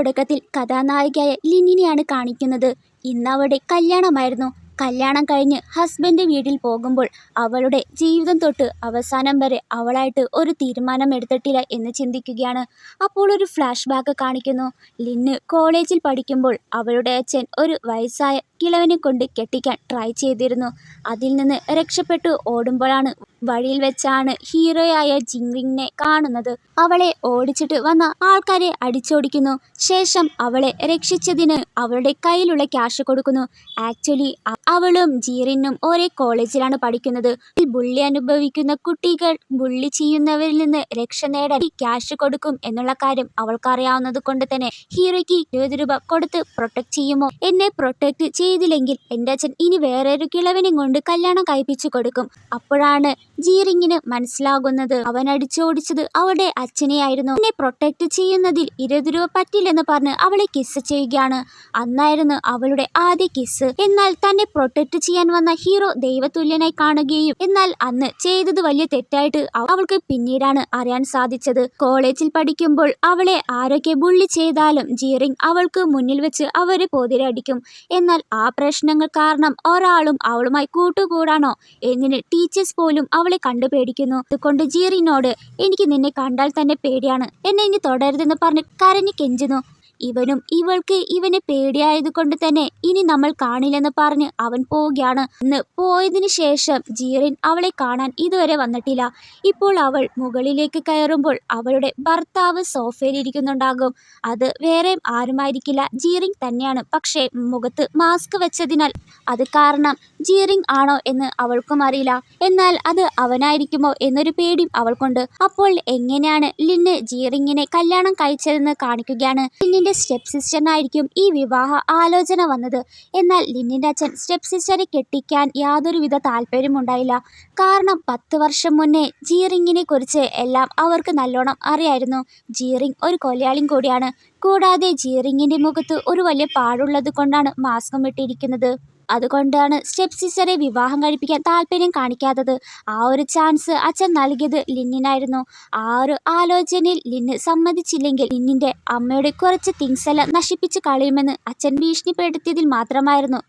തുടക്കത്തിൽ കഥാനായികയായ ലിന്നിനെയാണ് കാണിക്കുന്നത്. ഇന്ന് അവളുടെ കല്യാണമായിരുന്നു. കല്യാണം കഴിഞ്ഞ് ഹസ്ബൻഡ് വീട്ടിൽ പോകുമ്പോൾ അവളുടെ ജീവിതം തൊട്ട് അവസാനം വരെ അവളായിട്ട് ഒരു തീരുമാനം എടുത്തിട്ടില്ല എന്ന് ചിന്തിക്കുകയാണ്. അപ്പോൾ ഒരു ഫ്ലാഷ് ബാക്ക് കാണിക്കുന്നു. ലിന്ന് കോളേജിൽ പഠിക്കുമ്പോൾ അവളുടെ അച്ഛൻ ഒരു വയസ്സായ കിളവനെ കൊണ്ട് കെട്ടിക്കാൻ ട്രൈ ചെയ്തിരുന്നു. അതിൽ നിന്ന് രക്ഷപ്പെട്ടു ഓടുമ്പോഴാണ് വഴിയിൽ വെച്ചാണ് ഹീറോയായ ജിങ്റിങ്ങിനെ കാണുന്നത്. അവളെ ഓടിച്ചിട്ട് വന്ന ആൾക്കാരെ അടിച്ചോടിക്കുന്നു. ശേഷം അവളെ രക്ഷിച്ചതിന് അവളുടെ കയ്യിലുള്ള ക്യാഷ് കൊടുക്കുന്നു. ആക്ച്വലി അവളും ജീറിനും ഒരേ കോളേജിലാണ് പഠിക്കുന്നത്. ബുള്ളി അനുഭവിക്കുന്ന കുട്ടികൾ ബുള്ളി ചെയ്യുന്നവരിൽ നിന്ന് രക്ഷ നേടാൻ ക്യാഷ് കൊടുക്കും എന്നുള്ള കാര്യം അവൾക്കറിയാവുന്നത് കൊണ്ട് തന്നെ ഹീറോയ്ക്ക് 20 രൂപ കൊടുത്ത് പ്രൊട്ടക്ട് ചെയ്യുമോ, എന്നെ പ്രൊട്ടക്ട് ചെയ്തില്ലെങ്കിൽ എൻ്റെ അച്ഛൻ ഇനി വേറൊരു കിളവനെ കൊണ്ട് കല്യാണം കഴിപ്പിച്ചു കൊടുക്കും. അപ്പോഴാണ് ജീറിങ്ങിന് മനസ്സിലാകുന്നത് അവൻ അടിച്ചോടിച്ചത് അവളുടെ അച്ഛനെയായിരുന്നു. എന്നെ പ്രൊട്ടക്ട് ചെയ്യുന്നതിൽ 20 രൂപ പറ്റില്ലെന്ന് പറഞ്ഞ് അവളെ കിസ് ചെയ്യുകയാണ്. അന്നായിരുന്നു അവളുടെ ആദ്യ കിസ്. എന്നാൽ തന്നെ പ്രൊട്ടക്ട് ചെയ്യാൻ വന്ന ഹീറോ ദൈവതുല്യനായി കാണുകയും എന്നാൽ അന്ന് ചെയ്തത് വലിയ തെറ്റായിട്ട് അവൾക്ക് പിന്നീടാണ് അറിയാൻ സാധിച്ചത്. കോളേജിൽ പഠിക്കുമ്പോൾ അവളെ ആരൊക്കെ ബുള്ളി ചെയ്താലും ജീറിങ് അവൾക്ക് മുന്നിൽ വെച്ച് അവരെ പോതിരടിക്കും. എന്നാൽ ആ പ്രശ്നങ്ങൾ കാരണം ഒരാളും അവളുമായി കൂട്ടുകൂടാനോ എന്നിന് ടീച്ചേഴ്സ് പോലും അവളെ കണ്ടു പേടിക്കുന്നു. അതുകൊണ്ട് ജീറിനോട് എനിക്ക് നിന്നെ കണ്ടാൽ തന്നെ പേടിയാണ്, എന്നെ ഇനി തൊടരുതെന്ന് പറഞ്ഞ് കരഞ്ഞു കെഞ്ചുന്നു. ഇവനും ഇവൾക്ക് ഇവനെ പേടിയായത് കൊണ്ട് തന്നെ ഇനി നമ്മൾ കാണില്ലെന്ന് പറഞ്ഞ് അവൻ പോവുകയാണ്. അന്ന് പോയതിനു ശേഷം ജീറിൻ അവളെ കാണാൻ ഇതുവരെ വന്നിട്ടില്ല. ഇപ്പോൾ അവൾ മുകളിലേക്ക് കയറുമ്പോൾ അവളുടെ ഭർത്താവ് സോഫയിൽ ഇരിക്കുന്നുണ്ടാകും. അത് വേറെ ആരുമായിരിക്കില്ല, ജീറിൻ തന്നെയാണ്. പക്ഷേ മുഖത്ത് മാസ്ക് വെച്ചതിനാൽ അത് കാരണം ജീറിൻ ആണോ എന്ന് അവൾക്കും അറിയില്ല. എന്നാൽ അത് അവനായിരിക്കുമോ എന്നൊരു പേടിയും അവൾക്കുണ്ട്. അപ്പോൾ എങ്ങനെയാണ് ലിന്ന് ജീറിങ്ങിനെ കല്യാണം കഴിച്ചതെന്ന് കാണിക്കുകയാണ്. ലിന്നിന്റെ സ്റ്റെപ്പ് സിസ്റ്ററിനായിരിക്കും ഈ വിവാഹ ആലോചന വന്നത്. എന്നാൽ ലിന്നിന്റെ അച്ഛൻ സ്റ്റെപ്പ് സിസ്റ്ററെ കെട്ടിക്കാൻ യാതൊരുവിധ താല്പര്യം ഉണ്ടായില്ല. കാരണം 10 വർഷം മുന്നേ ജീറിങ്ങിനെ കുറിച്ച് എല്ലാം അവർക്ക് നല്ലോണം അറിയായിരുന്നു. ജീറിങ് ഒരു കൊലയാളിയും കൂടിയാണ്. കൂടാതെ ജീറിങ്ങിന്റെ മുഖത്ത് ഒരു വലിയ പാടുള്ളത് കൊണ്ടാണ് മാസ്കും ഇട്ടിരിക്കുന്നത്. അതുകൊണ്ടാണ് സ്റ്റെപ്പ് സിസ്റ്ററെ വിവാഹം കഴിപ്പിക്കാൻ താല്പര്യം കാണിക്കാത്തത്. ആ ഒരു ചാൻസ് അച്ഛൻ നൽകിയത് ലിന്നിനായിരുന്നു. ആ ഒരു ആലോചനയിൽ ലിന്ന് സമ്മതിച്ചില്ലെങ്കിൽ ലിന്നിന്റെ അമ്മയുടെ കുറച്ച് തിങ്സ് എല്ലാം നശിപ്പിച്ച് കളയുമെന്ന് അച്ഛൻ ഭീഷണിപ്പെടുത്തിയതിൽ മാത്രമായിരുന്നു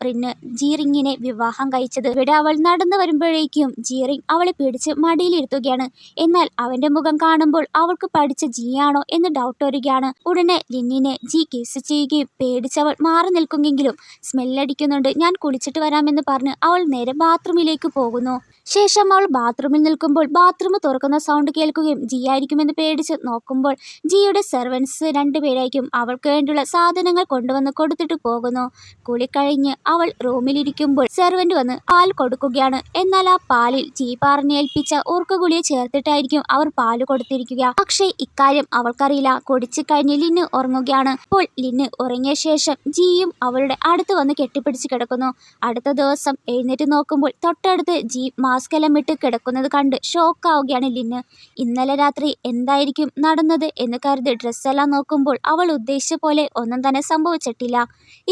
ജീറിങ്ങിനെ വിവാഹം കഴിച്ചത്. ഇവിടെ അവൾ നടന്നു വരുമ്പോഴേക്കും ജീറിങ് അവളെ പിടിച്ച് മടിയിലിരുത്തുകയാണ്. എന്നാൽ അവന്റെ മുഖം കാണുമ്പോൾ അവൾക്ക് പഠിച്ച ജിയാണോ എന്ന് ഡൗട്ട് വരികയാണ്. ഉടനെ ലിന്നിനെ ജി കിസ് ചെയ്യുകയും പേടിച്ചവൾ മാറി നിൽക്കുമെങ്കിലും സ്മെല്ലടിക്കുന്നുണ്ട്, ഞാൻ കുളിച്ചിട്ട് വരാമെന്ന് പറഞ്ഞ് അവൾ നേരെ ബാത്റൂമിലേക്ക് പോകുന്നു. ശേഷം അവൾ ബാത്റൂമിൽ നിൽക്കുമ്പോൾ ബാത്റൂം തുറക്കുന്ന സൗണ്ട് കേൾക്കുകയും ജിയായിരിക്കുമെന്ന് പേടിച്ച് നോക്കുമ്പോൾ ജിയുടെ സെർവൻസ് 2 പേരായിരിക്കും അവൾക്ക് വേണ്ടിയുള്ള സാധനങ്ങൾ കൊണ്ടുവന്ന് കൊടുത്തിട്ട് പോകുന്നു. കുളി കഴിഞ്ഞ് അവൾ റൂമിലിരിക്കുമ്പോൾ സെർവന്റ് വന്ന് പാൽ കൊടുക്കുകയാണ്. എന്നാൽ ആ പാലിൽ ജി പറഞ്ഞേൽപ്പിച്ച ഊർക്കഗുളിയെ ചേർത്തിട്ടായിരിക്കും അവർ പാല് കൊടുത്തിരിക്കുക. പക്ഷേ ഇക്കാര്യം അവൾക്കറിയില്ല. കുടിച്ചു കഴിഞ്ഞ് ലിന്ന് ഉറങ്ങുകയാണ്. അപ്പോൾ ലിന്ന് ഉറങ്ങിയ ശേഷം ജിയും അവളുടെ അടുത്ത് വന്ന് കെട്ടിപ്പിടിച്ച് കിടക്കുന്നു. അടുത്ത ദിവസം എഴുന്നേറ്റ് നോക്കുമ്പോൾ തൊട്ടടുത്ത് ജി മാസ്ക് എല്ലാം ഇട്ട് കിടക്കുന്നത് കണ്ട് ഷോക്കാവുകയാണ് ലിന്ന്. ഇന്നലെ രാത്രി എന്തായിരിക്കും നടന്നത് എന്ന് കരുതി ഡ്രസ്സെല്ലാം നോക്കുമ്പോൾ അവൾ ഉദ്ദേശിച്ച പോലെ ഒന്നും തന്നെ സംഭവിച്ചിട്ടില്ല.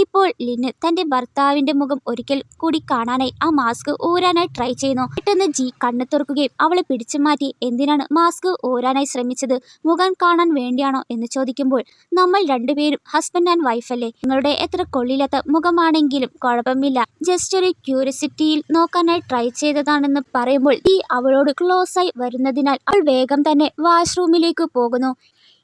ഇപ്പോൾ ലിന്ന് തന്റെ ഭർത്താവിന്റെ മുഖം ഒരിക്കൽ കൂടി കാണാനായി ആ മാസ്ക് ഊരാനായി ട്രൈ ചെയ്യുന്നു. പെട്ടെന്ന് ജി കണ്ണു തുറക്കുകയും അവളെ പിടിച്ചു മാറ്റി എന്തിനാണ് മാസ്ക് ഊരാനായി ശ്രമിച്ചത്, മുഖം കാണാൻ വേണ്ടിയാണോ എന്ന് ചോദിക്കുമ്പോൾ നമ്മൾ 2 പേരും ഹസ്ബൻഡ് ആൻഡ് വൈഫ് അല്ലേ, നിങ്ങളുടെ എത്ര കൊള്ളില്ലാത്ത മുഖമാണെങ്കിലും കുഴപ്പമില്ല, ജസ്റ്റ് ഒരു ക്യൂരിയോസിറ്റിയിൽ നോക്കാനായി ട്രൈ ചെയ്തതാണെന്ന് പറയുമ്പോൾ ഈ അവളോട് ക്ലോസ് ആയി വരുന്നതിനാൽ അവൾ വേഗം തന്നെ വാഷ്റൂമിലേക്ക് പോകുന്നു.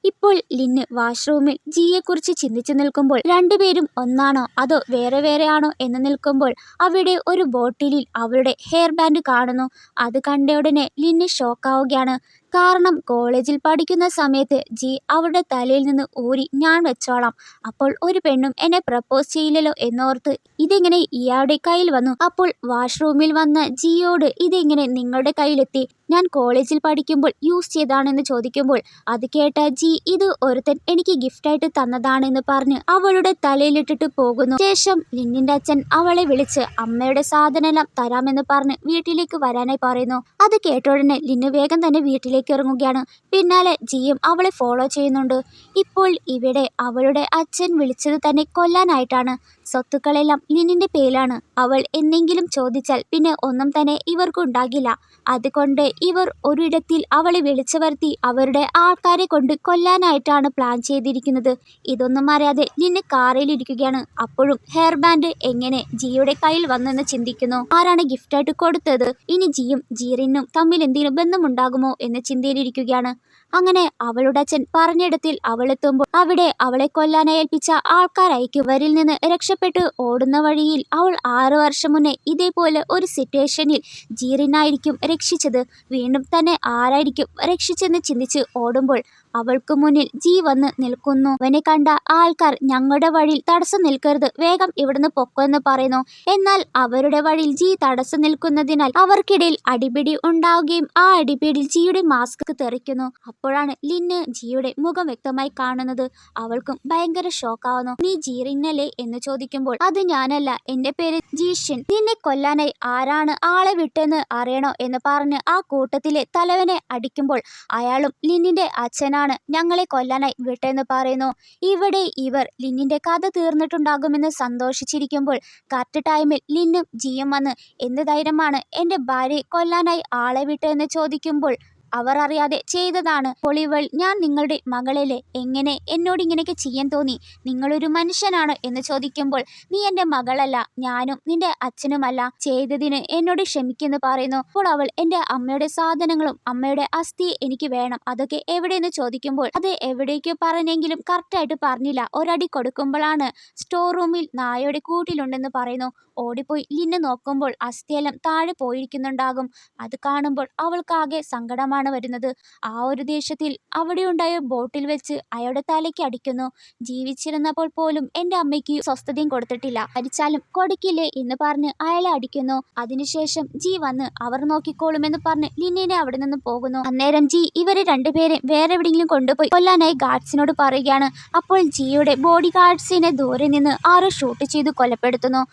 ഇപ്പോൾ ലിന്ന് വാഷ്റൂമിൽ ജിയെക്കുറിച്ച് ചിന്തിച്ചു നിൽക്കുമ്പോൾ 2 പേരും ഒന്നാണോ അതോ വേറെ വേറെ ആണോ എന്ന് നിൽക്കുമ്പോൾ അവിടെ ഒരു ബോട്ടിലിൽ അവളുടെ ഹെയർ ബാൻഡ് കാണുന്നു. അത് കണ്ട ഉടനെ ലിന്ന് ഷോക്കാവുകയാണ്. കാരണം കോളേജിൽ പഠിക്കുന്ന സമയത്ത് ജി അവളുടെ തലയിൽ നിന്ന് ഊരി ഞാൻ വെച്ചോളാം, അപ്പോൾ ഒരു പെണ്ണും എന്നെ പ്രപ്പോസ് ചെയ്യില്ലല്ലോ എന്നോർത്ത് ഇതെങ്ങനെ ഇയാളുടെ കയ്യിൽ വന്നു. അപ്പോൾ വാഷ്റൂമിൽ വന്ന ജിയോട് ഇതെങ്ങനെ നിങ്ങളുടെ കയ്യിലെത്തി, ഞാൻ കോളേജിൽ പഠിക്കുമ്പോൾ യൂസ് ചെയ്താണെന്ന് ചോദിക്കുമ്പോൾ അത് കേട്ട ജി ഇത് ഒരുത്തൻ എനിക്ക് ഗിഫ്റ്റായിട്ട് തന്നതാണെന്ന് പറഞ്ഞ് അവളുടെ തലയിലിട്ടിട്ട് പോകുന്നു. ശേഷം ലിന്നിന്റെ അച്ഛൻ അവളെ വിളിച്ച് അമ്മയുടെ സാധനമെല്ലാം തരാമെന്ന് പറഞ്ഞ് വീട്ടിലേക്ക് വരാനായി പറയുന്നു. അത് കേട്ട ഉടനെ ലിന്ന് വേഗം തന്നെ വീട്ടിലേക്ക് ഇറങ്ങുകയാണ്. പിന്നാലെ ജിയും അവളെ ഫോളോ ചെയ്യുന്നുണ്ട്. ഇപ്പോൾ ഇവിടെ അവളുടെ അച്ഛൻ വിളിച്ചത് തന്നെ കൊല്ലാനായിട്ടാണ്. സ്വത്തുക്കളെല്ലാം ലിനിന്റെ പേരിലാണ്. അവൾ എന്തെങ്കിലും ചോദിച്ചാൽ പിന്നെ ഒന്നും തന്നെ ഇവർക്കുണ്ടാകില്ല. അതുകൊണ്ട് ഇവർ ഒരിടത്തിൽ അവളെ വിളിച്ചു വരുത്തി അവരുടെ ആൾക്കാരെ കൊണ്ട് കൊല്ലാനായിട്ടാണ് പ്ലാൻ ചെയ്തിരിക്കുന്നത്. ഇതൊന്നും അറിയാതെ ലിന് കാറിലിരിക്കുകയാണ്. അപ്പോഴും ഹെയർ ബാൻഡ് എങ്ങനെ ജിയുടെ കയ്യിൽ വന്നെന്ന് ചിന്തിക്കുന്നു. ആരാണ് ഗിഫ്റ്റായിട്ട് കൊടുത്തത്? ഇനി ജിയും ജീറിനും തമ്മിൽ എന്തെങ്കിലും ബന്ധമുണ്ടാകുമോ എന്ന ചിന്തയിലിരിക്കുകയാണ്. അങ്ങനെ അവളുടെ അച്ഛൻ പറഞ്ഞിടത്തിൽ അവളെത്തുമ്പോൾ അവിടെ അവളെ കൊല്ലാനായി ഏൽപ്പിച്ച ആൾക്കാരായിരിക്കും. ഇവരിൽ നിന്ന് രക്ഷപ്പെട്ട് ഓടുന്ന വഴിയിൽ അവൾ 6 വർഷം മുന്നേ ഇതേപോലെ ഒരു സിറ്റുവേഷനിൽ ജീറിനായിരിക്കും രക്ഷിച്ചത്. വീണ്ടും തന്നെ ആരായിരിക്കും രക്ഷിച്ചെന്ന് ചിന്തിച്ച് ഓടുമ്പോൾ അവൾക്ക് മുന്നിൽ ജി വന്ന് നിൽക്കുന്നു. അവനെ കണ്ട ആൾക്കാർ ഞങ്ങളുടെ വഴിയിൽ തടസ്സം നിൽക്കരുത്, വേഗം ഇവിടുന്ന് പൊക്കോ എന്ന് പറയുന്നു. എന്നാൽ അവരുടെ വഴിയിൽ ജി തടസ്സം നിൽക്കുന്നതിനാൽ അവർക്കിടയിൽ അടിപിടി ഉണ്ടാവുകയും ആ അടിപിടിയിൽ ജിയുടെ മാസ്ക് തെറിക്കുന്നു. അപ്പോഴാണ് ലിന് ജിയുടെ മുഖം വ്യക്തമായി കാണുന്നത്. അവൾക്കും ഭയങ്കര ഷോക്കാവുന്നു. നീ ജീറിനല്ലേ എന്ന് ചോദിക്കുമ്പോൾ അത് ഞാനല്ല, എന്റെ പേര് ജീഷ്യൻ. നിന്നെ കൊല്ലാനായി ആരാണ് ആളെ വിട്ടെന്ന് അറിയണോ എന്ന് പറഞ്ഞ് ആ കൂട്ടത്തിലെ തലവനെ അടിക്കുമ്പോൾ അയാളും ലിനിന്റെ അച്ഛനാണ് ഞങ്ങളെ കൊല്ലാനായി വിട്ടെന്ന് പറയുന്നു. ഇവിടെ ഇവർ ലിനിന്റെ കഥ തീർന്നിട്ടുണ്ടാകുമെന്ന് സന്തോഷിച്ചിരിക്കുമ്പോൾ കറക്റ്റ് ടൈമിൽ ലിന്നും ജിയും വന്ന് എന്ത് ധൈര്യമാണ് എന്റെ ഭാര്യയെ കൊല്ലാനായി ആളെ വിട്ടെന്ന് ചോദിക്കുമ്പോൾ അവർ അറിയാതെ ചെയ്തതാണ്. പൊളിവൾ, ഞാൻ നിങ്ങളുടെ മകളല്ലേ, എങ്ങനെ എന്നോട് ഇങ്ങനെയൊക്കെ ചെയ്യാൻ തോന്നി? നിങ്ങളൊരു മനുഷ്യനാണ് എന്ന് ചോദിക്കുമ്പോൾ നീ എൻ്റെ മകളല്ല, ഞാനും നിന്റെ അച്ഛനുമല്ല, ചെയ്തതിന് എന്നോട് ക്ഷമിക്കെന്ന് പറയുന്നു. അപ്പോൾ അവൾ എൻ്റെ അമ്മയുടെ സാധനങ്ങളും അമ്മയുടെ അസ്ഥി എനിക്ക് വേണം, അതൊക്കെ എവിടെയെന്ന് ചോദിക്കുമ്പോൾ അത് എവിടേക്ക് പറഞ്ഞെങ്കിലും കറക്റ്റായിട്ട് പറഞ്ഞില്ല. ഒരടി കൊടുക്കുമ്പോഴാണ് സ്റ്റോർ റൂമിൽ നായയുടെ കൂട്ടിലുണ്ടെന്ന് പറയുന്നു. ഓടിപ്പോയി ലിന്ന് നോക്കുമ്പോൾ അസ്ഥിയെല്ലാം താഴെ പോയിരിക്കുന്നുണ്ടാകും. അത് കാണുമ്പോൾ അവൾക്കാകെ സങ്കടമാണ് വരുന്നത്. ആ ഒരു ദേഷ്യത്തിൽ അവിടെ ഉണ്ടായ ബോട്ടിൽ വെച്ച് അയാളുടെ തലയ്ക്ക് അടിക്കുന്നു. ജീവിച്ചിരുന്നപ്പോൾ പോലും എൻ്റെ അമ്മയ്ക്ക് സ്വസ്ഥതയും കൊടുത്തിട്ടില്ല, മരിച്ചാലും കൊടുക്കില്ലേ എന്ന് പറഞ്ഞ് അയാളെ അടിക്കുന്നു. അതിനുശേഷം ജി വന്ന് അവർ നോക്കിക്കോളുമെന്ന് പറഞ്ഞ് ലിന്നിനെ അവിടെ നിന്ന് പോകുന്നു. അന്നേരം ജി ഇവരെ രണ്ടുപേരെ വേറെ എവിടെയെങ്കിലും കൊണ്ടുപോയി കൊല്ലാനായി ഗാർഡ്സിനോട് പറയുകയാണ്. അപ്പോൾ ജിയുടെ ബോഡി ഗാർഡ്സിനെ ദൂരെ നിന്ന് ആരോ ഷൂട്ട് ചെയ്ത് കൊലപ്പെടുത്തുന്നു.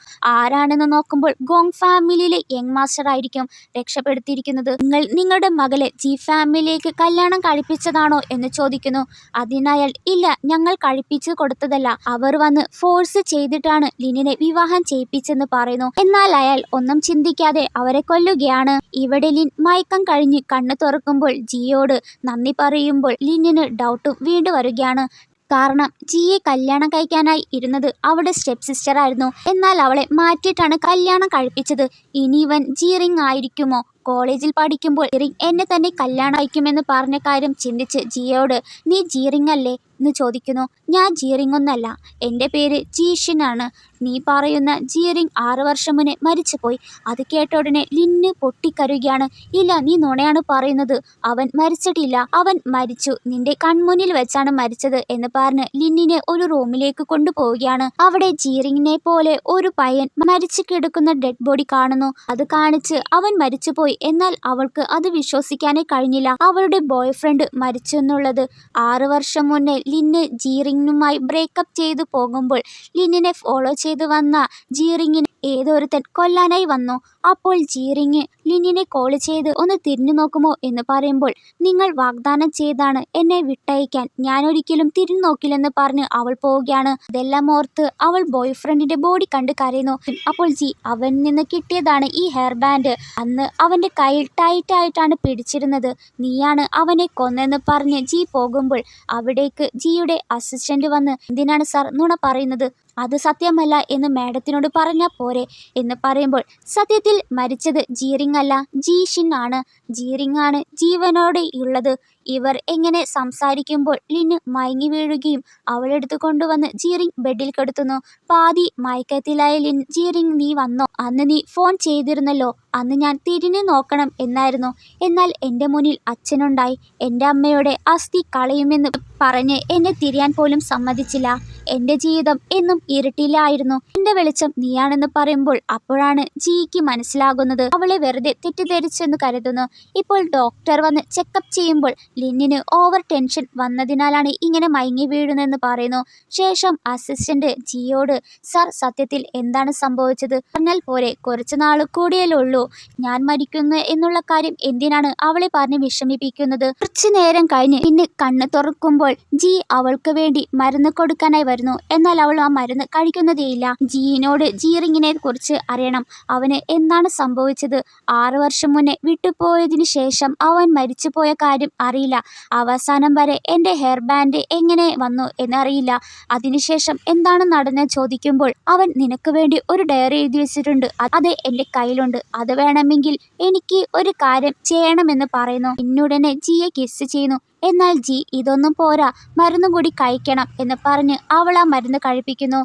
ആരാണെന്ന് നോക്കുമ്പോൾ ഗോങ് ഫാമിലിയിലെ യങ് മാസ്റ്റർ ആയിരിക്കും രക്ഷപ്പെടുത്തിയിരിക്കുന്നത്. നിങ്ങൾ നിങ്ങളുടെ മകളെ ജി ഫാമിലിയിലേക്ക് കല്യാണം കഴിപ്പിച്ചതാണോ എന്ന് ചോദിക്കുന്നു. അതിനയാൾ ഇല്ല, ഞങ്ങൾ കഴിപ്പിച്ചു കൊടുത്തതല്ല, അവർ വന്ന് ഫോഴ്സ് ചെയ്തിട്ടാണ് ലിനിനെ വിവാഹം ചെയ്യിപ്പിച്ചെന്ന് പറയുന്നു. എന്നാൽ അയാൾ ഒന്നും ചിന്തിക്കാതെ അവരെ കൊല്ലുകയാണ്. ഇവിടെ ലിൻ മയക്കം കഴിഞ്ഞ് കണ്ണു തുറക്കുമ്പോൾ ജിയോട് നന്ദി പറയുമ്പോൾ ലിന്നിന് ഡൗട്ടും വീണ്ടും വരികയാണ്. കാരണം ജിയെ കല്യാണം കഴിക്കാനായി ഇരുന്നത് അവളുടെ സ്റ്റെപ്പ് സിസ്റ്റർ ആയിരുന്നു. എന്നാൽ അവളെ മാറ്റിയിട്ടാണ് കല്യാണം കഴിപ്പിച്ചത്. ഇനി ഇവൻ ജീറിങ് ആയിരിക്കുമോ? കോളേജിൽ പഠിക്കുമ്പോൾ ജീറിങ് എന്നെ തന്നെ കല്യാണം കഴിക്കുമെന്ന് പറഞ്ഞ കാര്യം ചിന്തിച്ച് ജിയോട് നീ ജീറിങ് അല്ലേ എന്ന് ചോദിക്കുന്നു. ഞാൻ ജീറിങ് ഒന്നല്ല, എൻ്റെ പേര് ജീഷ്യനാണ്. നീ പറയുന്ന ജീറിങ് 6 വർഷം മുന്നേ മരിച്ചുപോയി. അത് കേട്ട ഉടനെ ലിന്ന് പൊട്ടിക്കരയുകയാണ്. ഇല്ല, നീ നുണയാണ് പറയുന്നത്, അവൻ മരിച്ചിട്ടില്ല, അവൻ മരിച്ചു, നിന്റെ കൺമുന്നിൽ വെച്ചാണ് മരിച്ചത് എന്ന് പറഞ്ഞ് ലിന്നിനെ ഒരു റൂമിലേക്ക് കൊണ്ടുപോവുകയാണ്. അവിടെ ജീറിങ്ങിനെ പോലെ ഒരു പയ്യൻ മരിച്ചു കിടക്കുന്ന ഡെഡ് ബോഡി കാണുന്നു. അത് കാണിച്ച് അവൻ മരിച്ചുപോയി. എന്നാൽ അവൾക്ക് അത് വിശ്വസിക്കാനേ കഴിഞ്ഞില്ല. അവളുടെ ബോയ് ഫ്രണ്ട് മരിച്ചു എന്നുള്ളത്. 6 വർഷം മുന്നേ ലിന്ന് ജീറിങ്ങുമായി ബ്രേക്കപ്പ് ചെയ്തു പോകുമ്പോൾ ലിന്നിനെ ഫോളോ ചെയ്ത് വന്ന ജീറിങ്ങിനെ ഏതൊരുത്തൻ കൊല്ലാനായി വന്നു. അപ്പോൾ ജീറിങ് ലിന്നിനെ കോൾ ചെയ്ത് ഒന്ന് തിരിഞ്ഞു നോക്കുമോ എന്ന് പറയുമ്പോൾ നിങ്ങൾ വാഗ്ദാനം ചെയ്താണ് എന്നെ വിട്ടയക്കാൻ, ഞാൻ ഒരിക്കലും തിരിഞ്ഞു നോക്കില്ലെന്ന് പറഞ്ഞ് അവൾ പോവുകയാണ്. ഇതെല്ലാം ഓർത്ത് അവൾ ബോയ് ഫ്രണ്ടിന്റെ ബോഡി കണ്ട് കരയുന്നു. അപ്പോൾ ജി അവനിൽ നിന്ന് കിട്ടിയതാണ് ഈ ഹെയർ ബാൻഡ്, അന്ന് അവന്റെ കയ്യിൽ ടൈറ്റ് ആയിട്ടാണ് പിടിച്ചിരുന്നത്, നീയാണ് അവനെ കൊന്നെന്ന് പറഞ്ഞ് ജി പോകുമ്പോൾ അവിടേക്ക് ജിയുടെ അസിസ്റ്റന്റ് വന്ന് എന്തിനാണ് സാർ നുണ പറയുന്നത്, അത് സത്യമല്ല എന്ന് മാഡത്തിനോട് പറഞ്ഞാൽ പോരെ എന്ന് പറയുമ്പോൾ സത്യത്തിൽ മരിച്ചത് ജീറിങ് അല്ല, ജീഷിൻ ആണ്. ജീറിങ് ആണ് ജീവനോടെ ഉള്ളത്. ഇവർ എങ്ങനെ സംസാരിക്കുമ്പോൾ ലിന് മയങ്ങി വീഴുകയും അവളെടുത്ത് കൊണ്ടുവന്ന് ജീറിങ് ബെഡിൽ കിടത്തുന്നു. പാതി മയക്കത്തിലായ ലിൻ ജീറിങ് നീ വന്നോ, അന്ന് നീ ഫോൺ ചെയ്തിരുന്നല്ലോ, അന്ന് ഞാൻ തിരിഞ്ഞു നോക്കണം എന്നായിരുന്നു, എന്നാൽ എൻ്റെ മുന്നിൽ അച്ഛനുണ്ടായി, എൻ്റെ അമ്മയുടെ അസ്ഥി കളയുമെന്ന് പറഞ്ഞ് എന്നെ തിരിയാൻ പോലും സമ്മതിച്ചില്ല. എൻ്റെ ജീവിതം എന്നും ഇരുട്ടിലായിരുന്നു, എൻ്റെ വെളിച്ചം നീയാണെന്ന് പറയുമ്പോൾ അപ്പോഴാണ് ജിക്ക് മനസ്സിലാകുന്നത് അവളെ വെറുതെ തെറ്റിദ്ധരിച്ചെന്ന് കരുതുന്നു. ഇപ്പോൾ ഡോക്ടർ വന്ന് ചെക്കപ്പ് ചെയ്യുമ്പോൾ ലിന്നിന് ഓവർ ടെൻഷൻ വന്നതിനാലാണ് ഇങ്ങനെ മയങ്ങി വീഴുന്നതെന്ന് പറയുന്നു. ശേഷം അസിസ്റ്റന്റ് ജിയോട് സർ സത്യത്തിൽ എന്താണ് സംഭവിച്ചത് പറഞ്ഞാൽ പോരെ, കുറച്ചു നാൾ കൂടിയല്ലേ ഉള്ളൂ, ഞാൻ മരിക്കുന്നു എന്നുള്ള കാര്യം എന്തിനാണ് അവളെ പറഞ്ഞ് വിഷമിപ്പിക്കുന്നത്. കുറച്ചു നേരം കഴിഞ്ഞ് ഇന്ന് കണ്ണ് തുറക്കുമ്പോൾ കഴിയുമ്പോൾ ജി അവൾക്ക് വേണ്ടി മരുന്ന് കൊടുക്കാനായി വരുന്നു. എന്നാൽ അവൾ ആ മരുന്ന് കഴിക്കുന്നതേയില്ല. ജിയിനോട് ജീറിങ്ങിനെ കുറിച്ച് അറിയണം. അവന് എന്താണ് സംഭവിച്ചത്, 6 വർഷം മുന്നേ വിട്ടുപോയതിനു ശേഷം അവൻ മരിച്ചുപോയ കാര്യം അറിയില്ല. അവസാനം വരെ എൻ്റെ ഹെയർ ബാൻഡ് എങ്ങനെ വന്നു എന്നറിയില്ല. അതിനുശേഷം എന്താണ് നടന്നത് ചോദിക്കുമ്പോൾ അവൻ നിനക്ക് വേണ്ടി ഒരു ഡയറി എഴുതി വെച്ചിട്ടുണ്ട്, അത് എൻ്റെ കയ്യിലുണ്ട്, അത് വേണമെങ്കിൽ എനിക്ക് ഒരു കാര്യം ചെയ്യണമെന്ന് പറയുന്നു. പിന്നുടനെ ജിയെ കിസ് ചെയ്യുന്നു. എന്നാൽ ജി ഇതൊന്നും പോരാ, മരുന്നും കൂടി കഴിക്കണം എന്ന് പറഞ്ഞ് അവൾ ആ മരുന്ന് കഴിപ്പിക്കുന്നു.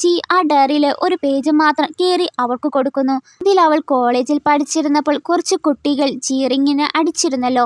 ജി ആ ഡയറിയിലെ ഒരു പേജ് മാത്രം കീറി അവൾക്ക് കൊടുക്കുന്നു. അതിൽ അവൾ കോളേജിൽ പഠിച്ചിരുന്നപ്പോൾ കുറച്ച് കുട്ടികൾ ജീറിങ്ങിന് അടിച്ചിരുന്നല്ലോ.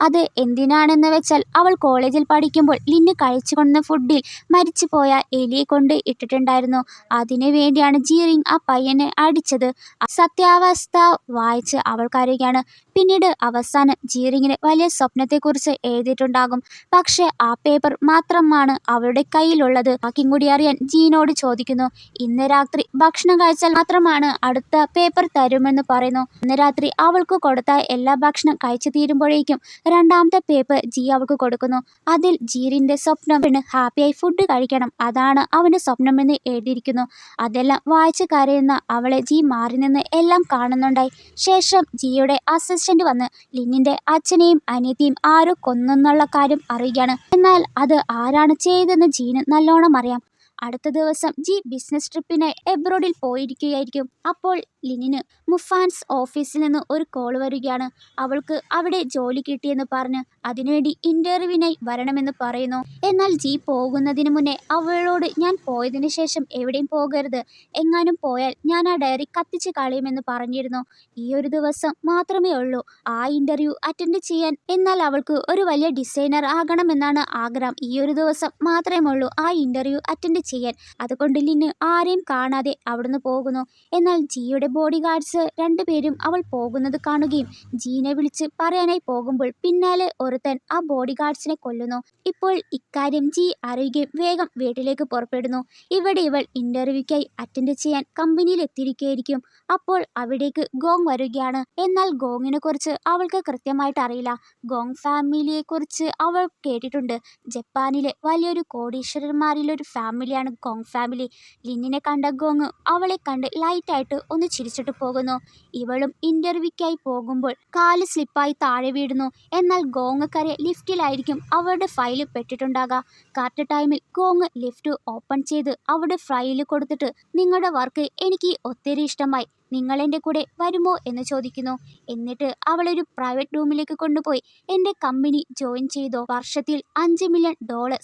അത് എന്തിനാണെന്ന് വെച്ചാൽ അവൾ കോളേജിൽ പഠിക്കുമ്പോൾ ലിന്ന് കഴിച്ചുകൊണ്ട ഫുഡിൽ മരിച്ചുപോയ എലിയെ കൊണ്ട് ഇട്ടിട്ടുണ്ടായിരുന്നു. അതിനു വേണ്ടിയാണ് ജീറിങ് ആ പയ്യനെ അടിച്ചത്. സത്യാവസ്ഥ വായിച്ച് അവൾ കരയുകയാണ്. പിന്നീട് അവസാനം ജീറിങ്ങിന് വലിയ സ്വപ്നത്തെക്കുറിച്ച് എഴുതിയിട്ടുണ്ടാകും. പക്ഷെ ആ പേപ്പർ മാത്രമാണ് അവളുടെ കയ്യിലുള്ളത്. ബാക്കിയും കൂടി അറിയാൻ ജീനോട് ചോദിക്കുന്നു. ഇന്ന് രാത്രി ഭക്ഷണം കഴിച്ചാൽ മാത്രമാണ് അടുത്ത പേപ്പർ തരുമെന്ന് പറയുന്നു. ഇന്ന് രാത്രി അവൾക്ക് കൊടുത്ത എല്ലാ ഭക്ഷണം കഴിച്ചു തീരുമ്പോഴേക്കും രണ്ടാമത്തെ പേപ്പർ ജി അവൾക്ക് കൊടുക്കുന്നു. അതിൽ ജീറിന്റെ സ്വപ്നം ഹാപ്പിയായി ഫുഡ് കഴിക്കണം, അതാണ് അവന്റെ സ്വപ്നമെന്ന് എഴുതിയിരിക്കുന്നു. അതെല്ലാം വായിച്ച് കരയുന്ന അവളെ ജി മാറി നിന്ന് എല്ലാം കാണുന്നുണ്ടായി. ശേഷം ജിയുടെ അസിസ്റ്റന്റ് വന്ന് ലിന്നിന്റെ അച്ഛനെയും അനിയത്തിയും ആരോ കൊന്നെന്നുള്ള കാര്യം അറിയുകയാണ്. എന്നാൽ അത് ആരാണ് ചെയ്തതെന്ന് ജീന് നല്ലോണം അറിയാം. അടുത്ത ദിവസം ജി ബിസിനസ് ട്രിപ്പിന് എബ്രോഡിൽ പോയിരിക്കുകയായിരിക്കും. അപ്പോൾ ലിനിന് മുഫാൻസ് ഓഫീസിൽ നിന്ന് ഒരു കോൾ വരികയാണ്. അവൾക്ക് അവിടെ ജോലി കിട്ടിയെന്ന് പറഞ്ഞ് അതിനുവേണ്ടി ഇന്റർവ്യൂവിനായി വരണമെന്ന് പറയുന്നു. എന്നാൽ ജി പോകുന്നതിന് മുന്നേ അവളോട് ഞാൻ പോയതിനു ശേഷം എവിടെയും പോകരുത്, എങ്ങാനും പോയാൽ ഞാൻ ആ ഡയറി കത്തിച്ച് കളയുമെന്ന് പറഞ്ഞിരുന്നു. ഈ ഒരു ദിവസം മാത്രമേ ഉള്ളൂ ആ ഇന്റർവ്യൂ അറ്റൻഡ് ചെയ്യാൻ. എന്നാൽ അവൾക്ക് ഒരു വലിയ ഡിസൈനർ ആകണമെന്നാണ് ആഗ്രഹം. ഈ ഒരു ദിവസം മാത്രമേ ഉള്ളൂ ആ ഇന്റർവ്യൂ അറ്റൻഡ് ചെയ്യാൻ. അതുകൊണ്ട് ലിന് ആരെയും കാണാതെ അവിടുന്ന് പോകുന്നു. എന്നാൽ ജിയുടെ ബോഡി ഗാർഡ്സ് രണ്ടുപേരും അവൾ പോകുന്നത് കാണുകയും ജീനെ വിളിച്ച് പറയാനായി പോകുമ്പോൾ പിന്നാലെ ഒരുത്തൻ ആ ബോഡി ഗാർഡ്സിനെ കൊല്ലുന്നു. ഇപ്പോൾ ഇക്കാര്യം ജി അറിയുകയും വേഗം വീട്ടിലേക്ക് പുറപ്പെടുന്നു. ഇവിടെ ഇവൾ ഇന്റർവ്യൂക്കായി അറ്റൻഡ് ചെയ്യാൻ കമ്പനിയിൽ എത്തിയിരിക്കുകയായിരിക്കും. അപ്പോൾ അവിടേക്ക് ഗോങ് വരികയാണ്. എന്നാൽ ഗോങ്ങിനെ കുറിച്ച് അവൾക്ക് കൃത്യമായിട്ട് അറിയില്ല. ഗോങ് ഫാമിലിയെ കുറിച്ച് അവൾ കേട്ടിട്ടുണ്ട്. ജപ്പാനിലെ വലിയൊരു കോടീശ്വരന്മാരിലൊരു ഫാമിലിയാണ് ഗോങ് ഫാമിലി. ലിന്നിനെ കണ്ട ഗോങ് അവളെ കണ്ട് ലൈറ്റായിട്ട് ഒന്ന് ചിരിച്ചിട്ട് പോകുന്നു. ഇവളും ഇന്റർവ്യൂക്കായി പോകുമ്പോൾ കാല് സ്ലിപ്പായി താഴെ വീഴുന്നു. എന്നാൽ ഗോങ് കരെ ലിഫ്റ്റിലായിരിക്കും അവളുടെ ഫയൽ പെട്ടിട്ടുണ്ടാകുക. കറക്റ്റ് ടൈമിൽ ഗോങ് ലിഫ്റ്റ് ഓപ്പൺ ചെയ്ത് അവളുടെ ഫയൽ കൊടുത്തിട്ട് നിങ്ങളുടെ വർക്ക് എനിക്ക് ഒത്തിരി ഇഷ്ടമായി, നിങ്ങൾ എൻ്റെ കൂടെ വരുമോ എന്ന് ചോദിക്കുന്നു. എന്നിട്ട് അവളൊരു പ്രൈവറ്റ് റൂമിലേക്ക് കൊണ്ടുപോയി എൻ്റെ കമ്പനി ജോയിൻ ചെയ്തോ, വർഷത്തിൽ $5 മില്യൺ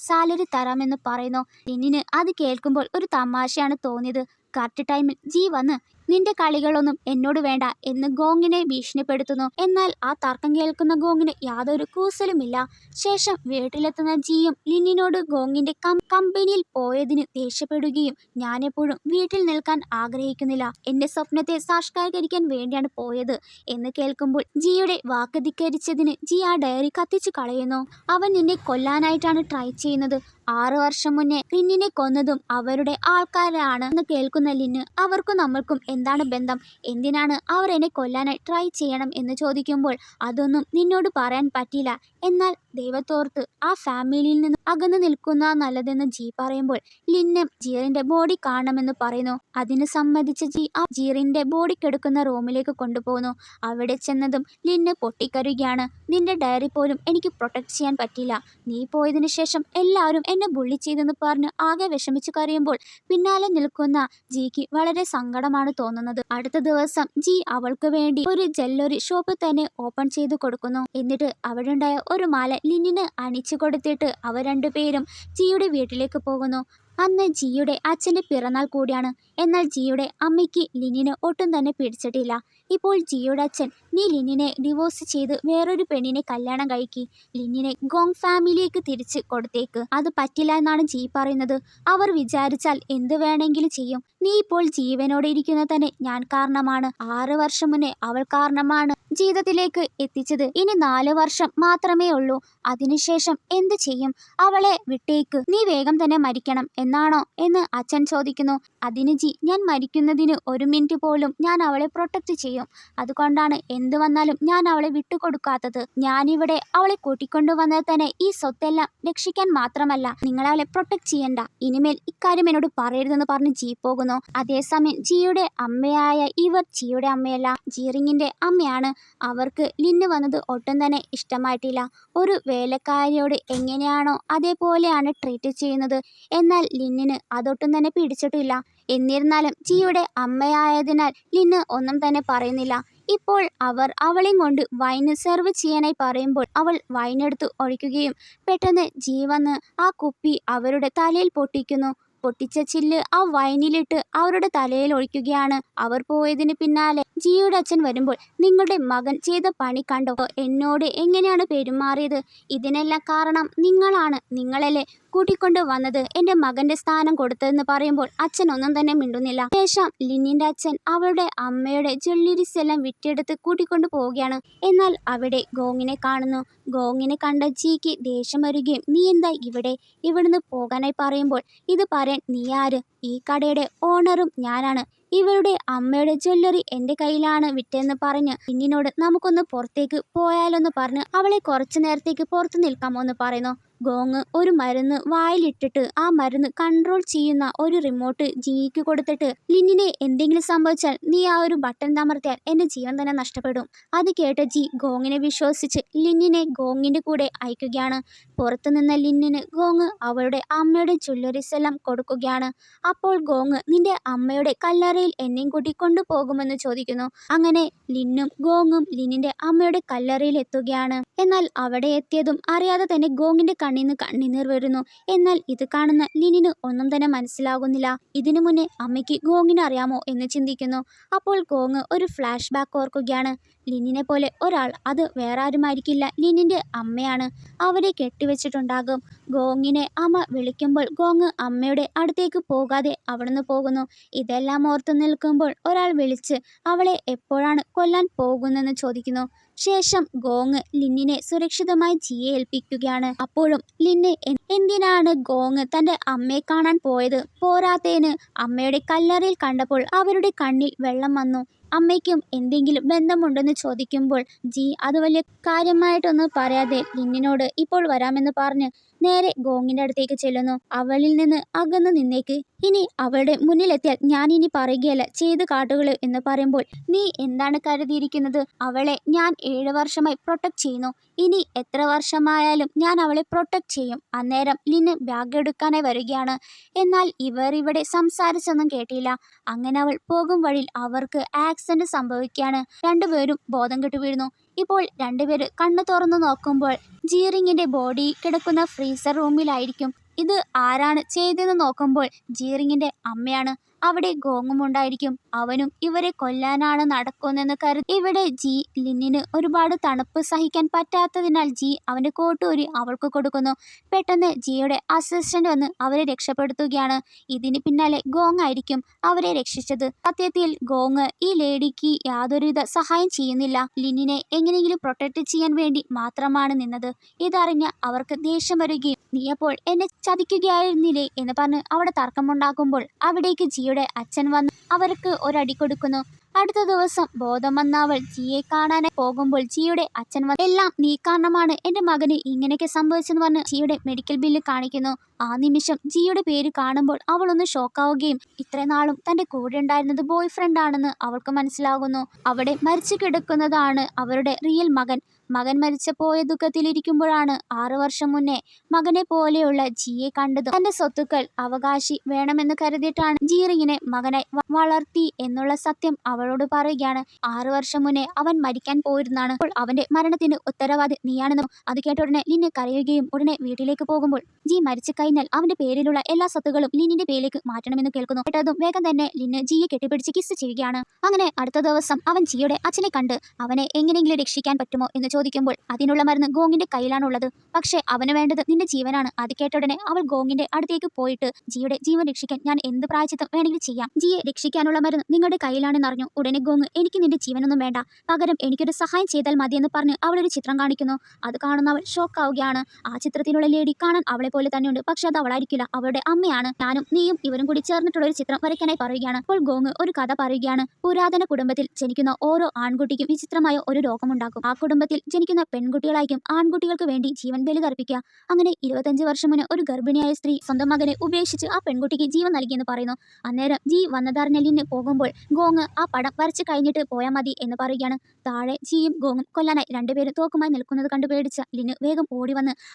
സാലറി തരാമെന്ന് പറയുന്നു. ലിന്നിന് അത് കേൾക്കുമ്പോൾ ഒരു തമാശയാണ് തോന്നിയത്. കറക്റ്റ് ടൈമിൽ ജി വന്ന് നിന്റെ കളികളൊന്നും എന്നോട് വേണ്ട എന്ന് ഗോങ്ങിനെ ഭീഷണിപ്പെടുത്തുന്നു. എന്നാൽ ആ തർക്കം കേൾക്കുന്ന ഗോങ്ങിന് യാതൊരു കൂസലുമില്ല. ശേഷം വീട്ടിലെത്തുന്ന ജിയും ലിന്നിനോട് ഗോങ്ങിന്റെ കമ്പനിയിൽ പോയതിന് ദേഷ്യപ്പെടുകയും ഞാനെപ്പോഴും വീട്ടിൽ നിൽക്കാൻ ആഗ്രഹിക്കുന്നില്ല, എന്റെ സ്വപ്നത്തെ സാക്ഷാത്കരിക്കാൻ വേണ്ടിയാണ് പോയത് എന്ന് കേൾക്കുമ്പോൾ ജിയുടെ വാക്ക് ധിക്കരിച്ചതിന് ജി ആ ഡയറി കത്തിച്ചു കളയുന്നു. അവൻ നിന്നെ കൊല്ലാനായിട്ടാണ് ട്രൈ ചെയ്യുന്നത്, 6 വർഷം മുന്നേ ലിന്നിനെ കൊന്നതും അവരുടെ ആൾക്കാരാണ് എന്ന് കേൾക്കുന്ന ലിന്ന് അവർക്കും നമ്മൾക്കും എന്താണ് ബന്ധം, എന്തിനാണ് അവർ എന്നെ കൊല്ലാനായി ട്രൈ ചെയ്യണം എന്ന് ചോദിക്കുമ്പോൾ അതൊന്നും നിന്നോട് പറയാൻ പറ്റില്ല, എന്നാൽ ദൈവത്തോർത്ത് ആ ഫാമിലിയിൽ നിന്ന് അകന്നു നിൽക്കുന്ന നല്ലതെന്ന് ജി പറയുമ്പോൾ ലിന്ന് ജീറിന്റെ ബോഡി കാണണമെന്ന് പറയുന്നു. അതിന് സമ്മതിച്ച ജി ആ ജീറിന്റെ ബോഡി കിടക്കുന്ന റൂമിലേക്ക് കൊണ്ടുപോകുന്നു. അവിടെ ചെന്നതും ലിന്ന് പൊട്ടിക്കരുകയാണ്. നിന്റെ ഡയറി പോലും എനിക്ക് പ്രൊട്ടക്ട് ചെയ്യാൻ പറ്റില്ല, നീ പോയതിനു ശേഷം എല്ലാവരും എന്നെ ബുള്ളി ചെയ്തെന്ന് പറഞ്ഞ് ആകെ വിഷമിച്ച് കരയുമ്പോൾ പിന്നാലെ നിൽക്കുന്ന ജിക്ക് വളരെ സങ്കടമാണ് തോന്നുന്നത്. അടുത്ത ദിവസം ജി അവൾക്ക് വേണ്ടി ഒരു ജ്വല്ലറി ഷോപ്പ് തന്നെ ഓപ്പൺ ചെയ്തു കൊടുക്കുന്നു. എന്നിട്ട് അവിടെയുണ്ടായ ഒരു മാല ലിന്നിന് അണിച്ചു കൊടുത്തിട്ട് അവർ രണ്ടുപേരും ജിയുടെ വീട്ടിലേക്ക് പോകുന്നു. അന്ന് ജിയുടെ അച്ഛൻ്റെ പിറന്നാൾ കൂടിയാണ്. എന്നാൽ ജിയുടെ അമ്മയ്ക്ക് ലിന്നിനെ ഒട്ടും തന്നെ പിടിച്ചിട്ടില്ല. ഇപ്പോൾ ജിയുടെ അച്ഛൻ നീ ലിന്നിനെ ഡിവോഴ്സ് ചെയ്ത് വേറൊരു പെണ്ണിനെ കല്യാണം കഴിക്കി, ലിന്നിനെ ഗോങ് ഫാമിലിക്ക് തിരിച്ച് കൊടുത്തേക്ക്. അത് പറ്റില്ല എന്നാണ് ജി പറയുന്നത്. അവർ വിചാരിച്ചാൽ എന്ത് വേണമെങ്കിലും ചെയ്യും. നീ ഇപ്പോൾ ജീവനോടെ ഇരിക്കുന്ന തന്നെ ഞാൻ കാരണമാണ്, 6 വർഷം മുന്നേ അവൾ കാരണമാണ് ജീവിതത്തിലേക്ക് എത്തിച്ചത്. ഇനി 4 വർഷം മാത്രമേ ഉള്ളൂ. അതിനുശേഷം എന്ത് ചെയ്യും? അവളെ വിട്ടേക്ക്, നീ വേഗം തന്നെ മരിക്കണം എന്നാണോ എന്ന് അച്ഛൻ ചോദിക്കുന്നു. അതിന് ജി, ഞാൻ മരിക്കുന്നതിന് 1 മിനിറ്റ് പോലും ഞാൻ അവളെ പ്രൊട്ടക്ട് ചെയ്യും. അതുകൊണ്ടാണ് എന്ത് വന്നാലും ഞാൻ അവളെ വിട്ടുകൊടുക്കാത്തത്. ഞാനിവിടെ അവളെ കൂട്ടിക്കൊണ്ടുവന്നത് തന്നെ ഈ സ്വത്തെല്ലാം രക്ഷിക്കാൻ മാത്രമല്ല, നിങ്ങൾ അവളെ പ്രൊട്ടക്ട് ചെയ്യണ്ട. ഇനിമേൽ ഇക്കാര്യം എന്നോട് പറയരുതെന്ന് പറഞ്ഞ് ജി പോകുന്നു. അതേസമയം ജിയുടെ അമ്മയായ ഇവർ ജിയുടെ അമ്മയല്ല, ജീറിങ്ങിന്റെ അമ്മയാണ്. അവർക്ക് ലിന്ന് വന്നത് ഒട്ടും തന്നെ ഇഷ്ടമായിട്ടില്ല. ഒരു വേലക്കാരിയോട് എങ്ങനെയാണോ അതേപോലെയാണ് ട്രീറ്റ് ചെയ്യുന്നത്. എന്നാൽ ലിന്നിന് അതൊട്ടും തന്നെ പിടിച്ചിട്ടില്ല. എന്നിരുന്നാലും ജിയുടെ അമ്മയായതിനാൽ ലിന്ന് ഒന്നും തന്നെ പറയുന്നില്ല. ഇപ്പോൾ അവർ അവളെയും കൊണ്ട് വൈന് സെർവ് ചെയ്യാനായി പറയുമ്പോൾ അവൾ വൈനെടുത്ത് ഒഴിക്കുകയും പെട്ടെന്ന് ജി വന്ന് ആ കുപ്പി അവരുടെ തലയിൽ പൊട്ടിക്കുന്നു. പൊട്ടിച്ച ചില്ല് ആ വൈനിലിട്ട് അവരുടെ തലയിൽ ഒഴിക്കുകയാണ്. അവർ പോയതിന് പിന്നാലെ ജിയുടെ അച്ഛൻ വരുമ്പോൾ, നിങ്ങളുടെ മകൻ ചെയ്ത പണി കണ്ടോ? എന്നോട് എങ്ങനെയാണ് പെരുമാറിയത്? ഇതിനെല്ലാം കാരണം നിങ്ങളാണ്. നിങ്ങളല്ലേ കൂട്ടിക്കൊണ്ട് വന്നത് എൻ്റെ മകന്റെ സ്ഥാനം കൊടുത്തതെന്ന് പറയുമ്പോൾ അച്ഛൻ ഒന്നും തന്നെ മിണ്ടുന്നില്ല. ശേഷം ലിന്നിന്റെ അച്ഛൻ അവളുടെ അമ്മയുടെ ജ്വല്ലറീസ് എല്ലാം വിറ്റെടുത്ത് കൂട്ടിക്കൊണ്ടു പോവുകയാണ്. എന്നാൽ അവിടെ ഗോങ്ങിനെ കാണുന്നു. ഗോങ്ങിനെ കണ്ട ജിക്ക് ദേഷ്യം വരികയും, നീ എന്താ ഇവിടെ? ഇവിടുന്ന് പോകാനായി പറയുമ്പോൾ, ഇത് പറയാൻ നീ ആര്? ഈ കടയുടെ ഓണറും ഞാനാണ്. ഇവളുടെ അമ്മയുടെ ജ്വല്ലറി എൻ്റെ കയ്യിലാണ് വിറ്റെന്ന് പറഞ്ഞ് ലിന്നിനോട് നമുക്കൊന്ന് പുറത്തേക്ക് പോയാലോന്ന് പറഞ്ഞ് അവളെ കുറച്ചു നേരത്തേക്ക് പുറത്ത് നിൽക്കാമോ എന്ന് പറയുന്നു. ഗോങ് ഒരു മരുന്ന് വായിലിട്ടിട്ട് ആ മരുന്ന് കൺട്രോൾ ചെയ്യുന്ന ഒരു റിമോട്ട് ജിക്ക് കൊടുത്തിട്ട്, ലിന്നിനെ എന്തെങ്കിലും സംഭവിച്ചാൽ നീ ആ ഒരു ബട്ടൺ അമർത്തിയാൽ എൻ്റെ ജീവൻ തന്നെ നഷ്ടപ്പെടും. അത് കേട്ട ജി ഗോങ്ങിനെ വിശ്വസിച്ച് ലിന്നിനെ ഗോങ്ങിന്റെ കൂടെ അയക്കുകയാണ്. പുറത്തു നിന്ന ലിന്നിന് ഗോങ് അവളുടെ അമ്മയുടെ ജ്വല്ലറീസ് എല്ലാം കൊടുക്കുകയാണ്. അപ്പോൾ ഗോങ്, നിന്റെ അമ്മയുടെ കല്ലറയിൽ എന്നെയും കൂട്ടി കൊണ്ടുപോകുമെന്ന് ചോദിക്കുന്നു. അങ്ങനെ ലിന്നും ഗോങ്ങും ലിന്നിന്റെ അമ്മയുടെ കല്ലറയിൽ എത്തുകയാണ്. എന്നാൽ അവിടെ എത്തിയതും അറിയാതെ തന്നെ ഗോങ്ങിന്റെ കണ്ണിന്ന് കണ്ണുനീർ വരുന്നു. എന്നാൽ ഇത് കാണുന്ന ലിനിന് ഒന്നും തന്നെ മനസ്സിലാകുന്നില്ല. ഇതിനു മുന്നേ അമ്മയ്ക്ക് ഗോങ്ങിനെ അറിയാമോ എന്ന് ചിന്തിക്കുന്നു. അപ്പോൾ ഗോങ് ഒരു ഫ്ലാഷ് ബാക്ക് ഓർക്കുകയാണ്. ലിനിനെ പോലെ ഒരാൾ, അത് വേറെ ആരുമായിരിക്കില്ല, ലിനിന്റെ അമ്മയാണ്. അവരെ കെട്ടിവെച്ചിട്ടുണ്ടാകും. ഗോങ്ങിനെ അമ്മ വിളിക്കുമ്പോൾ ഗോങ് അമ്മയുടെ അടുത്തേക്ക് പോകാതെ അവിടുന്ന് പോകുന്നു. ഇതെല്ലാം ഓർത്തു നിൽക്കുമ്പോൾ ഒരാൾ വിളിച്ച് അവളെ എപ്പോഴാണ് കൊല്ലാൻ പോകുന്നെന്ന് ചോദിക്കുന്നു. ശേഷം ഗോങ് ലിന്നിനെ സുരക്ഷിതമായി ജിയെ ഏൽപ്പിക്കുകയാണ്. അപ്പോഴും ലിന്ന് എന്തിനാണ് ഗോങ് തന്റെ അമ്മയെ കാണാൻ പോയത്? പോരാത്തേന് അമ്മയുടെ കല്ലറയിൽ കണ്ടപ്പോൾ അവരുടെ കണ്ണിൽ വെള്ളം വന്നു. അമ്മയ്ക്കും എന്തെങ്കിലും ബന്ധമുണ്ടെന്ന് ചോദിക്കുമ്പോൾ ജി അത് വലിയ കാര്യമായിട്ടൊന്നും പറയാതെ ലിന്നിനോട് ഇപ്പോൾ വരാമെന്ന് പറഞ്ഞ് നേരെ ഗോങ്ങിന്റെ അടുത്തേക്ക് ചെല്ലുന്നു. അവളിൽ നിന്ന് അകന്ന് നിന്നേക്ക്, ഇനി അവളുടെ മുന്നിലെത്തിയാൽ ഞാൻ ഇനി പറയുകയല്ല ചെയ്ത് കാട്ടുകള് എന്ന് പറയുമ്പോൾ, നീ എന്താണ് കരുതിയിരിക്കുന്നത്? അവളെ ഞാൻ 7 വർഷമായി പ്രൊട്ടക്ട് ചെയ്യുന്നു. ഇനി എത്ര വർഷമായാലും ഞാൻ അവളെ പ്രൊട്ടക്ട് ചെയ്യും. അന്നേരം ലിന്ന് ബാഗ് എടുക്കാനായി വരികയാണ്. എന്നാൽ ഇവർ ഇവിടെ സംസാരിച്ചൊന്നും കേട്ടില്ല. അങ്ങനെ അവൾ പോകും വഴിയിൽ അവർക്ക് ആക്സിഡന്റ് സംഭവിക്കുകയാണ്. രണ്ടുപേരും ബോധം കെട്ടു വീഴുന്നു. ഇപ്പോൾ രണ്ടുപേര് കണ്ണു തുറന്നു നോക്കുമ്പോൾ ജീറിങ്ങിന്റെ ബോഡി കിടക്കുന്ന ഫ്രീസർ റൂമിലായിരിക്കും. ഇത് ആരാണ് ചെയ്തതെന്ന് നോക്കുമ്പോൾ ജീറിങ്ങിന്റെ അമ്മയാണ്. അവിടെ ഗോങ്ങും ഉണ്ടായിരിക്കും. അവനും ഇവരെ കൊല്ലാനാണ് നടക്കുന്നെന്ന് കരുതി ഇവിടെ ജി ലിന്നിന് ഒരുപാട് തണുപ്പ് സഹിക്കാൻ പറ്റാത്തതിനാൽ ജി അവന്റെ കോട്ടൂരി അവൾക്ക് കൊടുക്കുന്നു. പെട്ടെന്ന് ജിയുടെ അസിസ്റ്റന്റ് വന്ന് അവരെ രക്ഷപ്പെടുത്തുകയാണ്. ഇതിന് പിന്നാലെ ഗോങ് ആയിരിക്കും അവരെ രക്ഷിച്ചത്. സത്യത്തിൽ ഗോങ് ഈ ലേഡിക്ക് യാതൊരുവിധ സഹായം ചെയ്യുന്നില്ല. ലിന്നിനെ എങ്ങനെയെങ്കിലും പ്രൊട്ടക്ട് ചെയ്യാൻ വേണ്ടി മാത്രമാണ് നിന്നത്. ഇതറിഞ്ഞ അവർക്ക് ദേഷ്യം വരികയും, നീ അപ്പോൾ എന്നെ ചതിക്കുകയായിരുന്നില്ലേ എന്ന് പറഞ്ഞ് അവിടെ തർക്കമുണ്ടാക്കുമ്പോൾ അവിടേക്ക് ജിയുടെ അച്ഛൻ വന്ന് അവർക്ക് ഒരടി കൊടുക്കുന്നു. അടുത്ത ദിവസം ബോധം വന്ന അവൾ ജിയെ കാണാനായി പോകുമ്പോൾ ജിയുടെ അച്ഛൻ വന്ന്, എല്ലാം നീ കാരണമാണ് എൻ്റെ മകന് ഇങ്ങനെയൊക്കെ സംഭവിച്ചെന്ന് പറഞ്ഞ് ജിയുടെ മെഡിക്കൽ ബില്ല് കാണിക്കുന്നു. ആ നിമിഷം ജിയുടെ പേര് കാണുമ്പോൾ അവൾ ഒന്ന് ഷോക്കാവുകയും, ഇത്രയും നാളും തൻ്റെ കൂടെ ഉണ്ടായിരുന്നത് ബോയ് ഫ്രണ്ട് ആണെന്ന് അവൾക്ക് മനസ്സിലാകുന്നു. അവിടെ മരിച്ചു കിടക്കുന്നതാണ് അവരുടെ റിയൽ മകൻ. മകൻ മരിച്ചു പോയ ദുഃഖത്തിലിരിക്കുമ്പോഴാണ് 6 വർഷം മുന്നേ മകനെ പോലെയുള്ള ജിയെ കണ്ടത്. തന്റെ സ്വത്തുക്കൾ അവകാശി വേണമെന്ന് കരുതിയിട്ടാണ് ജീറിങ്ങിനെ മകനായി വളർത്തി എന്നുള്ള സത്യം അവളോട് പറയുകയാണ്. 6 വർഷം മുന്നേ അവൻ മരിക്കാൻ പോയിരുന്നാണ്. അപ്പോൾ അവന്റെ മരണത്തിന് ഉത്തരവാദി നീയാണെന്നും അത് കേട്ട ഉടനെ ലിന്ന് കരയുകയും ഉടനെ വീട്ടിലേക്ക് പോകുമ്പോൾ ജി മരിച്ചു കഴിഞ്ഞാൽ അവന്റെ പേരിലുള്ള എല്ലാ സ്വത്തുകളും ലിന്നിന്റെ പേരിലേക്ക് മാറ്റണമെന്ന് കേൾക്കുന്നു. കേട്ടതും വേഗം തന്നെ ലിന്ന് ജിയെ കെട്ടിപ്പിടിച്ച് കിസ് ചെയ്യുകയാണ്. അങ്ങനെ അടുത്ത ദിവസം അവൻ ജിയുടെ അച്ഛനെ കണ്ട് അവനെ എങ്ങനെയെങ്കിലും രക്ഷിക്കാൻ പറ്റുമോ എന്ന് ചോദിക്കുമ്പോൾ അതിനുള്ള മരുന്ന് ഗോങ്ങിന്റെ കയ്യിലാണുള്ളത്. പക്ഷേ അവന് വേണ്ടത് നിന്റെ ജീവനാണ്. അത് കേട്ടുടനെ അവൾ ഗോങ്ങിന്റെ അടുത്തേക്ക് പോയിട്ട് ജിയുടെ ജീവൻ രക്ഷിക്കാൻ ഞാൻ എന്ത് പ്രായച്ചിത്തം വേണമെങ്കിലും ചെയ്യാം. ജിയെ രക്ഷിക്കാനുള്ള മരുന്ന് നിങ്ങളുടെ കയ്യിലാണെന്നറിഞ്ഞു ഉടനെ ഗോങ് എനിക്ക് നിന്റെ ജീവനൊന്നും വേണ്ട, പകരം എനിക്കൊരു സഹായം ചെയ്താൽ മതിയെന്ന് പറഞ്ഞ് അവളൊരു ചിത്രം കാണിക്കുന്നു. അത് കാണുന്ന അവൾ ഷോക്കാവുകയാണ്. ആ ചിത്രത്തിലുള്ള ലേഡി കാണാൻ അവളെ പോലെ തന്നെയുണ്ട്. പക്ഷെ അത് അവളായിരിക്കില്ല, അവളുടെ അമ്മയാണ്. ഞാനും നീയും ഇവരും കൂടി ചേർന്നിട്ടുള്ള ഒരു ചിത്രം വരയ്ക്കാനായി പറയുകയാണ്. അപ്പോൾ ഗോങ് ഒരു കഥ പറയുകയാണ്. പുരാതന കുടുംബത്തിൽ ജനിക്കുന്ന ഓരോ ആൺകുട്ടിക്കും വിചിത്രമായ ഒരു രോഗമുണ്ടാക്കും. ആ കുടുംബത്തിൽ ജനിക്കുന്ന പെൺകുട്ടികളായിരിക്കും ആൺകുട്ടികൾക്ക് വേണ്ടി ജീവൻ ബലിതർപ്പിക്കുക. അങ്ങനെ 25 വർഷം മുന്നേ ഒരു ഗർഭിണിയായ സ്ത്രീ സ്വന്തം മകനെ ഉപേക്ഷിച്ച് ആ പെൺകുട്ടിക്ക് ജീവൻ നൽകിയെന്ന് പറയുന്നു. അന്നേരം ജി വന്നതറിഞ്ഞ ലിന് പോകുമ്പോൾ ഗോങ് ആ പടം വരച്ച് കഴിഞ്ഞിട്ട് പോയാൽ മതി എന്ന് പറയുകയാണ്. താഴെ ജിയും ഗോങ്ങും കൊല്ലാനായി രണ്ടുപേരും തോക്കുമായി നിൽക്കുന്നത് കണ്ടു പേടിച്ച ലിന് വേഗം ഓടി വന്ന്